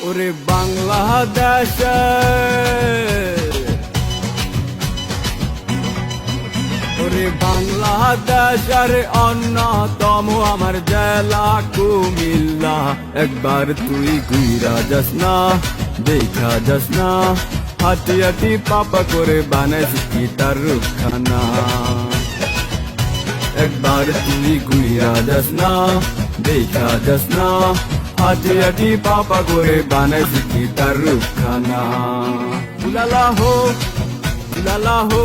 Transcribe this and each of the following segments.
ওরে বাংলাদেশে ওরে বাংলাদেশের অন্যতম আমার জেলা কুমিল্লা। একবার তুই ঘুইরা যাস না, দেখা যাস না, হাঁটি হাঁটি পাপা করে বানাইছি কি তার রূপখানা। একবার তুই ঘুইরা যাস না, দেখা যাস না, হাঁটি হাঁটি পাপা করে বানাইছি কি তার রূপখানা। উলালা হো, উলালা হো,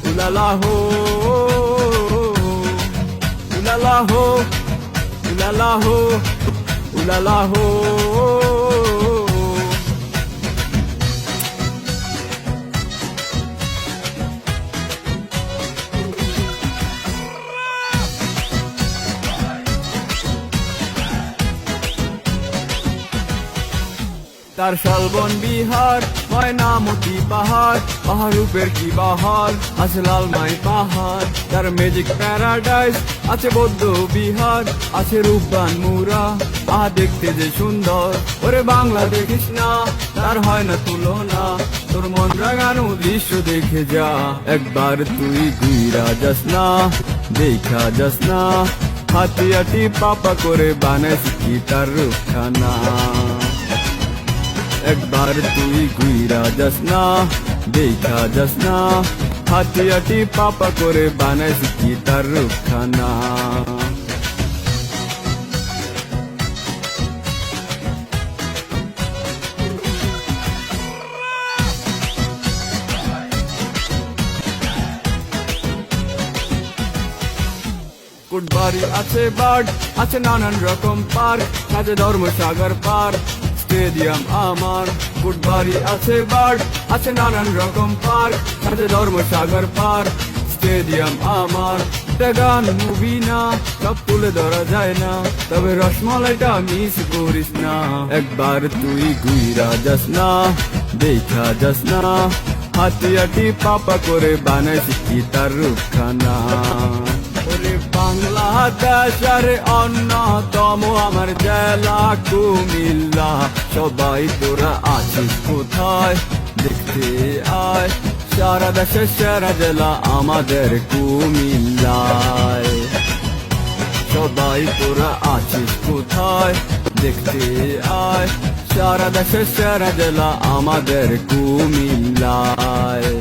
উলালা হো, উলালা হো, উলালা হো, উলালা হো। তার শালবন বিহার, ময়নামতি পাহাড়, পাহাড় উপের কি বাহার, আছে লালমাই পাহাড়। তার ম্যাজিক প্যারাডাইস, আছে বৌদ্ধ বিহার, আছে রূপবান মুরা, আহা দেখতে যে সুন্দর। ওরে বাংলা দেখিস না, তার হয় না তুলনা, তোর মন রাঙানো দৃশ্য দেখে যা। একবার তুই ঘুইরা যাস না, দেখা যাস না, হাঁটি হাঁটি পাপা করে বানাইছি কি তার রূপখানা। একবার তুই ঘুইরা যাস না, দেখা যাস না, হাঁটি হাঁটি পাপা করে বানাইছি কি তার রূপখানা। কুটবাড়ি আছে বার্ড, আছে নানান রকম পার্ক, আছে ধর্মসাগর পার্ক, স্টেডিয়াম আমার। কুটবাড়ি আছে বার্ড, আছে নানান রকম পার্ক, আছে ধর্মসাগর পার্ক, স্টেডিয়াম আমার। গান মুভি না, সব তুলে ধরা যায় না, তবে রসমালাইটা মিস করিস না। একবার তুই ঘুইরা যাস না, দেখা যাস না, হাঁটি হাঁটি পাপা করে বানাইছি কি তার রূপখানা। ওরে বাংলাদেশের অন্যতম আমার জেলা কুমিল্লা। সবাই তোরা আছিস কোথায়, দেখতে আয়, সারা দেশের সেরা জেলা আমাদের কুমিল্লায়। সবাই তোরা আছিস কোথায়, দেখতে আয়, সারা দেশের সেরা জেলা আমাদের কুমিল্লায়।